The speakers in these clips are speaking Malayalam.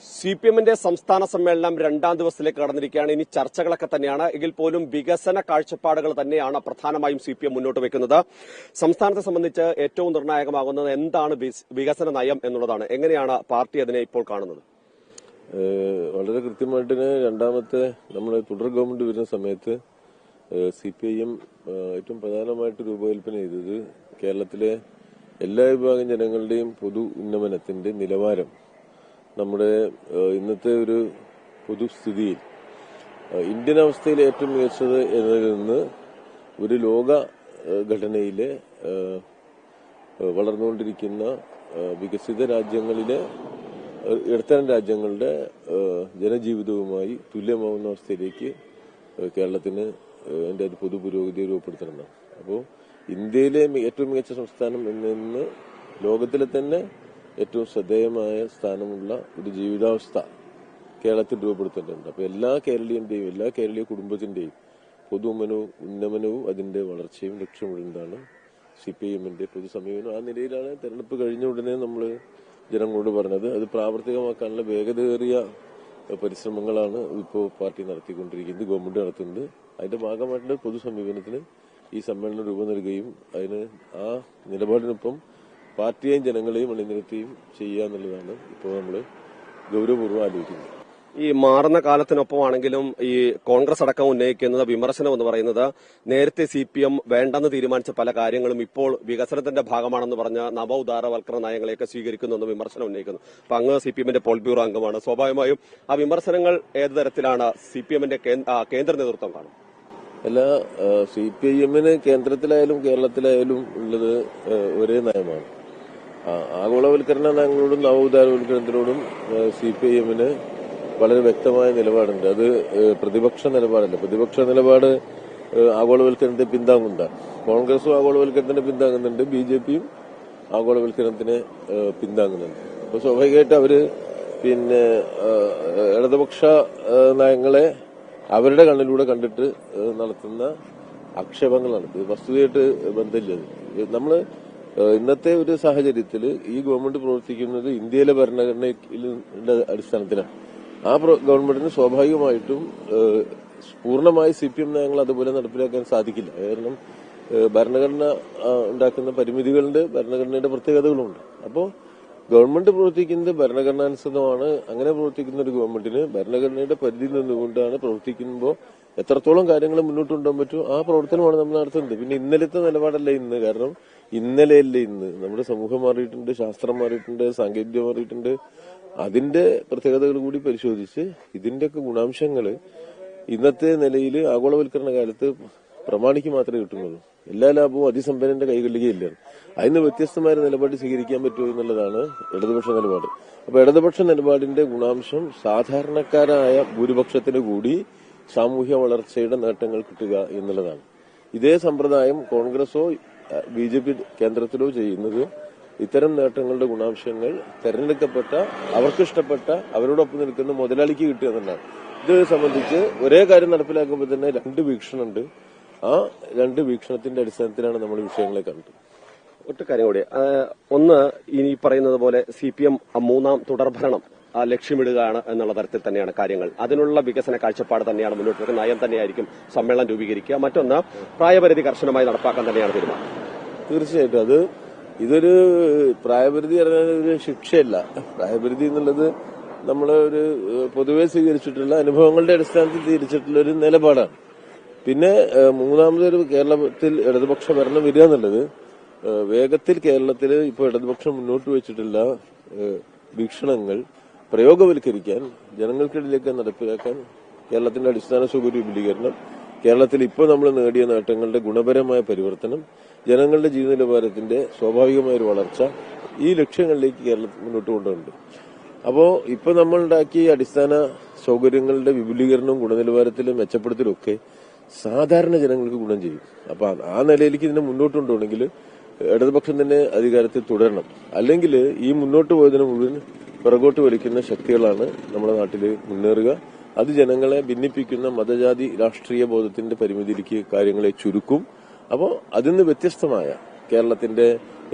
CPM-ന്റെ സംസ്ഥാന സമ്മേളനം രണ്ടാം ദിവസത്തിലേക്ക് കടന്നിരിക്കുകയാണ്. ഇനി ചർച്ചകളൊക്കെ തന്നെയാണ്. എങ്കിൽ പോലും വികസന കാഴ്ചപ്പാടുകൾ തന്നെയാണ് പ്രധാനമായും CPM മുന്നോട്ട് വെക്കുന്നത്. സംസ്ഥാനത്തെ സംബന്ധിച്ച് ഏറ്റവും നിർണായകമാകുന്നത് എന്താണ് വികസന നയം എന്നുള്ളതാണ്. എങ്ങനെയാണ് പാർട്ടി അതിനെ ഇപ്പോൾ കാണുന്നത്? വളരെ കൃത്യമായിട്ട് രണ്ടാമത്തെ നമ്മുടെ തുടർ ഗവൺമെന്റ് വരുന്ന സമയത്ത് CPIM ഏറ്റവും പ്രധാനമായിട്ട് രൂപകൽപ്പന ചെയ്തത് കേരളത്തിലെ എല്ലാ വിഭാഗം ജനങ്ങളുടെയും പൊതു ഉന്നമനത്തിന്റെ നിലവാരം നമ്മുടെ ഇന്നത്തെ ഒരു പൊതുസ്ഥിതിയിൽ ഇന്ത്യൻ അവസ്ഥയിൽ ഏറ്റവും മികച്ചത് എന്നതിൽ നിന്ന് ഒരു ലോക ഘടനയിലെ വളർന്നുകൊണ്ടിരിക്കുന്ന വികസിത രാജ്യങ്ങളിലെ ഇടത്തരം രാജ്യങ്ങളുടെ ജനജീവിതവുമായി തുല്യമാവുന്ന അവസ്ഥയിലേക്ക് കേരളത്തിന് അതിന്റെ ഒരു പൊതു പുരോഗതി രൂപപ്പെടുത്തണമെന്നാണ്. അപ്പോൾ ഇന്ത്യയിലെ ഏറ്റവും മികച്ച സംസ്ഥാനം എന്ന് ലോകത്തിലെ തന്നെ ഏറ്റവും ശ്രദ്ധേയമായ സ്ഥാനമുള്ള ഒരു ജീവിതാവസ്ഥ കേരളത്തിൽ രൂപപ്പെടുത്തേണ്ടതുണ്ട്. അപ്പൊ എല്ലാ കേരളീയന്റെയും എല്ലാ കേരളീയ കുടുംബത്തിന്റെയും ഉന്നമനവും അതിന്റെ വളർച്ചയും ലക്ഷ്യമിടുന്നതാണ് CPIM-ന്റെ പൊതുസമീപനം. ആ നിലയിലാണ് തെരഞ്ഞെടുപ്പ് കഴിഞ്ഞ ഉടനെ നമ്മൾ ജനങ്ങളോട് പറഞ്ഞത്. അത് പ്രാവർത്തികമാക്കാനുള്ള വേഗതയേറിയ പരിശ്രമങ്ങളാണ് ഇപ്പോൾ പാർട്ടി നടത്തിക്കൊണ്ടിരിക്കുന്നത്, ഗവൺമെന്റ് നടത്തുന്നത്. അതിന്റെ ഭാഗമായിട്ടുള്ള പൊതുസമീപനത്തിന് ഈ സമ്മേളനം രൂപം നൽകുകയും അതിന് ആ നിലപാടിനൊപ്പം പാർട്ടിയെയും ജനങ്ങളെയും അണിനിരത്തുകയും ചെയ്യുക എന്നുള്ളതാണ് ഇപ്പോൾ നമ്മൾ ഗൌരവപൂർവ്വം ആലോചിക്കുന്നത്. ഈ മാറുന്ന കാലത്തിനൊപ്പമാണെങ്കിലും ഈ കോൺഗ്രസ് അടക്കം ഉന്നയിക്കുന്നത് വിമർശനം എന്ന് പറയുന്നത് നേരത്തെ CPM വേണ്ടെന്ന് തീരുമാനിച്ച പല കാര്യങ്ങളും ഇപ്പോൾ വികസനത്തിന്റെ ഭാഗമാണെന്ന് പറഞ്ഞ നവ ഉദാരവൽക്കരണ നയങ്ങളെയൊക്കെ സ്വീകരിക്കുന്നുവെന്ന് വിമർശനം ഉന്നയിക്കുന്നു. അപ്പൊ അങ്ങ് CPM-ന്റെ പോളിറ്റ് ബ്യൂറോ അംഗമാണ്. സ്വാഭാവികമായും ആ വിമർശനങ്ങൾ ഏത് തരത്തിലാണ് CPM-ന്റെ കേന്ദ്ര നേതൃത്വം കാണും? എല്ലാ CPIM-ന് കേന്ദ്രത്തിലായാലും കേരളത്തിലായാലും ഉള്ളത് ഒരേ നയമാണ്. ആഗോളവൽക്കരണ നയങ്ങളോടും നവ ഉദാരവൽക്കരണത്തിനോടും CPIM-ന് വളരെ വ്യക്തമായ നിലപാടുണ്ട്. അത് പ്രതിപക്ഷ നിലപാടല്ല. പ്രതിപക്ഷ നിലപാട് ആഗോളവൽക്കരണത്തെ പിന്താങ്ങുന്നതാണ്. കോൺഗ്രസും ആഗോളവൽക്കരണത്തിന് പിന്താങ്ങുന്നുണ്ട്, BJP-യും ആഗോളവൽക്കരണത്തിനെ പിന്താങ്ങുന്നുണ്ട്. അപ്പൊ സ്വാഭാവികമായിട്ട് അവര് ഇടതുപക്ഷ നയങ്ങളെ അവരുടെ കണ്ണിലൂടെ കണ്ടിട്ട് നടത്തുന്ന ആക്ഷേപങ്ങളാണ്. ഇത് വസ്തുതയായിട്ട് ബന്ധമില്ലത്. നമ്മള് ഇന്നത്തെ ഒരു സാഹചര്യത്തിൽ ഈ ഗവൺമെന്റ് പ്രവർത്തിക്കുന്നത് ഇന്ത്യയിലെ ഭരണഘടനയുടെ അടിസ്ഥാനത്തിലാണ്. ആ ഗവൺമെന്റിന് സ്വാഭാവികമായിട്ടും പൂർണ്ണമായി CPM നയങ്ങൾ അതുപോലെ നടപ്പിലാക്കാൻ സാധിക്കില്ല. കാരണം ഭരണഘടന ഉണ്ടാക്കുന്ന പരിമിതികളുണ്ട്, ഭരണഘടനയുടെ പ്രത്യേകതകളുണ്ട്. അപ്പോൾ ഗവൺമെന്റ് പ്രവർത്തിക്കുന്നത് ഭരണഘടനാനുസൃതമാണ്. അങ്ങനെ പ്രവർത്തിക്കുന്ന ഒരു ഗവൺമെന്റിന് ഭരണഘടനയുടെ പരിധിയിൽ നിന്നുകൊണ്ടാണ് പ്രവർത്തിക്കുമ്പോൾ എത്രത്തോളം കാര്യങ്ങൾ മുന്നോട്ട് കൊണ്ടുപോകാൻ പറ്റും ആ പ്രവർത്തനമാണ് നമ്മൾ നടത്തുന്നത്. പിന്നെ ഇന്നലത്തെ നിലപാടല്ല ഇന്ന്. കാരണം ഇന്നലെയല്ലേ ഇന്ന്. നമ്മുടെ സമൂഹം മാറിയിട്ടുണ്ട്, ശാസ്ത്രം മാറിയിട്ടുണ്ട്, സാങ്കേതികം മാറിയിട്ടുണ്ട്. അതിന്റെ പ്രത്യേകതകൾ കൂടി പരിശോധിച്ച് ഇതിന്റെയൊക്കെ ഗുണാംശങ്ങൾ ഇന്നത്തെ നിലയിൽ ആഗോളവൽക്കരണ കാലത്ത് പ്രമാണിക്ക് മാത്രമേ കിട്ടുന്നുള്ളൂ. എല്ലാ ലാഭവും അതിസമ്പന്നന്റെ കൈകളിലേക്കില്ല. അതിന് വ്യത്യസ്തമായ നിലപാട് സ്വീകരിക്കാൻ പറ്റുമോ എന്നുള്ളതാണ് ഇടതുപക്ഷ നിലപാട്. അപ്പൊ ഇടതുപക്ഷ നിലപാടിന്റെ ഗുണാംശം സാധാരണക്കാരായ ഭൂരിപക്ഷത്തിന് കൂടി സാമൂഹ്യ വളർച്ചയുടെ നേട്ടങ്ങൾ കിട്ടുക എന്നുള്ളതാണ്. ഇതേ സമ്പ്രദായം കോൺഗ്രസോ BJP കേന്ദ്രത്തിലോ ചെയ്യുന്നത് ഇത്തരം നേട്ടങ്ങളുടെ ഗുണാംശങ്ങൾ തെരഞ്ഞെടുക്കപ്പെട്ട അവർക്കിഷ്ടപ്പെട്ട അവരോടൊപ്പം നിൽക്കുന്ന മുതലാളിക്ക് കിട്ടുക എന്നുള്ളതാണ്. ഇത് സംബന്ധിച്ച് ഒരേ കാര്യം നടപ്പിലാക്കുമ്പോൾ തന്നെ രണ്ട് വീക്ഷണമുണ്ട്. ആ രണ്ട് വീക്ഷണത്തിന്റെ അടിസ്ഥാനത്തിലാണ് നമ്മൾ വിഷയങ്ങളെ കണ്ടത്. ഒറ്റ കാര്യം കൂടി, ഒന്ന് ഇനി പറയുന്നത് പോലെ CPM മൂന്നാം തുടർഭരണം ലക്ഷ്യമിടുകയാണ് എന്നുള്ള തരത്തിൽ തന്നെയാണ് കാര്യങ്ങൾ. അതിനുള്ള വികസന കാഴ്ചപ്പാട് തന്നെയാണ് മുന്നോട്ട് വെക്കുന്നത്. നയം തന്നെയായിരിക്കും സമ്മേളനം രൂപീകരിക്കുക. മറ്റൊന്ന് പ്രായപരിധി കർശനമായി നടപ്പാക്കാൻ തന്നെയാണ് തീരുമാനം. തീർച്ചയായിട്ടും ഇതൊരു പ്രായപരിധി ഒരു ശിക്ഷയല്ല. പ്രായപരിധി എന്നുള്ളത് നമ്മള് ഒരു പൊതുവെ സ്വീകരിച്ചിട്ടുള്ള അനുഭവങ്ങളുടെ അടിസ്ഥാനത്തിൽ സ്വീകരിച്ചിട്ടുള്ള ഒരു നിലപാടാണ്. പിന്നെ മൂന്നാമതൊരു കേരളത്തിൽ ഇടതുപക്ഷ ഭരണം വരിക എന്നുള്ളത് വേഗത്തിൽ കേരളത്തിൽ ഇപ്പോൾ ഇടതുപക്ഷം മുന്നോട്ട് വെച്ചിട്ടുള്ള വീക്ഷണങ്ങൾ പ്രയോഗവൽക്കരിക്കാൻ, ജനങ്ങൾക്കിടയിലേക്ക് നടപ്പിലാക്കാൻ കേരളത്തിന്റെ അടിസ്ഥാന സൗകര്യ വിപുലീകരണം, കേരളത്തിൽ ഇപ്പോൾ നമ്മൾ നേടിയ നേട്ടങ്ങളുടെ ഗുണപരമായ പരിവർത്തനം, ജനങ്ങളുടെ ജീവിത നിലവാരത്തിന്റെ സ്വാഭാവികമായ ഒരു വളർച്ച, ഈ ലക്ഷ്യങ്ങളിലേക്ക് കേരളം മുന്നോട്ട് കൊണ്ടുപോകുന്നുണ്ട്. അപ്പോ ഇപ്പൊ നമ്മൾ ഉണ്ടാക്കിയ അടിസ്ഥാന സൗകര്യങ്ങളുടെ വിപുലീകരണവും ഗുണനിലവാരത്തിലും മെച്ചപ്പെടുത്തലും ഒക്കെ സാധാരണ ജനങ്ങൾക്ക് ഗുണം ചെയ്യും. അപ്പൊ ആ നിലയിലേക്ക് ഇതിനെ മുന്നോട്ട് കൊണ്ടുപോകണമെങ്കിൽ ഇടതുപക്ഷം തന്നെ അധികാരത്തിൽ തുടരണം. അല്ലെങ്കിൽ ഈ മുന്നോട്ട് പോയതിനു മുഴുവൻ പിറകോട്ട് വലിക്കുന്ന ശക്തികളാണ് നമ്മുടെ നാട്ടിൽ മുന്നേറുക. അത് ജനങ്ങളെ ഭിന്നിപ്പിക്കുന്ന മതജാതി രാഷ്ട്രീയ ബോധത്തിന്റെ പരിമിതിയിലേക്ക് കാര്യങ്ങളെ ചുരുക്കും. അപ്പോൾ അതിൽ നിന്ന് വ്യത്യസ്തമായ കേരളത്തിന്റെ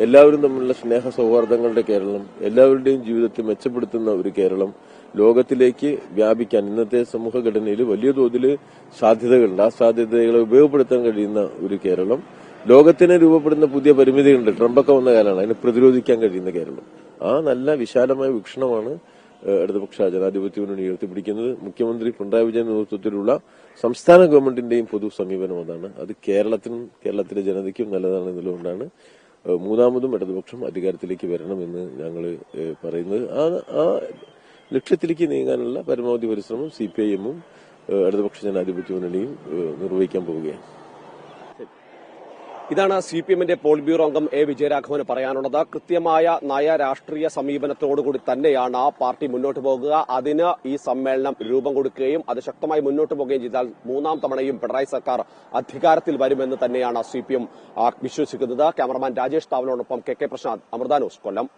എല്ലാവരും തമ്മിലുള്ള സ്നേഹ സൗഹാർദ്ദങ്ങളുടെ കേരളം, എല്ലാവരുടെയും ജീവിതത്തെ മെച്ചപ്പെടുത്തുന്ന ഒരു കേരളം ലോകത്തിലേക്ക് വ്യാപിക്കാൻ ഇന്നത്തെ സമൂഹഘടനയിൽ വലിയ തോതിൽ സാധ്യതകളുണ്ട്. ആ സാധ്യതകളെ ഉപയോഗപ്പെടുത്താൻ കഴിയുന്ന ഒരു കേരളം, ലോകത്തിന് രൂപപ്പെടുന്ന പുതിയ പരിമിതികളുണ്ട്. ട്രംപൊക്കെ വന്ന കാലമാണ്, അതിനെ പ്രതിരോധിക്കാൻ കഴിയുന്ന കേരളം. ആ നല്ല വിശാലമായ വീക്ഷണമാണ് ഇടതുപക്ഷ ജനാധിപത്യ മുന്നണി ഉയർത്തിപ്പിടിക്കുന്നത്. മുഖ്യമന്ത്രി പിണറായി വിജയൻ നേതൃത്വത്തിലുള്ള സംസ്ഥാന ഗവൺമെന്റിന്റെയും പൊതു സമീപനം അതാണ്. അത് കേരളത്തിനും കേരളത്തിലെ ജനതയ്ക്കും നല്ലതാണ് എന്നുള്ളതുകൊണ്ടാണ് മൂന്നാമതും ഇടതുപക്ഷം അധികാരത്തിലേക്ക് വരണമെന്ന് ഞങ്ങൾ പറയുന്നത്. ആ ലക്ഷ്യത്തിലേക്ക് നീങ്ങാനുള്ള പരമാവധി പരിശ്രമം CPIM-ഉം ഇടതുപക്ഷ ജനാധിപത്യ മുന്നണിയും നിർവഹിക്കാൻ പോവുകയാണ്. ഇതാണ് CPM-ന്റെ പോളിറ്റ് ബ്യൂറോ അംഗം A. വിജയരാഘവന് പറയാനുള്ളത്. കൃത്യമായ നയ രാഷ്ട്രീയ സമീപനത്തോടുകൂടി തന്നെയാണ് പാർട്ടി മുന്നോട്ട് പോകുക. അതിന് ഈ സമ്മേളനം രൂപം കൊടുക്കുകയും അത് ശക്തമായി മുന്നോട്ട് പോകുകയും ചെയ്താൽ മൂന്നാം തവണയും പിണറായി സർക്കാർ അധികാരത്തിൽ വരുമെന്ന് തന്നെയാണ് CPM വിശ്വസിക്കുന്നത്. ക്യാമറമാൻ രാജേഷ് താവലിനോടൊപ്പം KK പ്രശാന്ത്, അമൃത ന്യൂസ്, കൊല്ലം.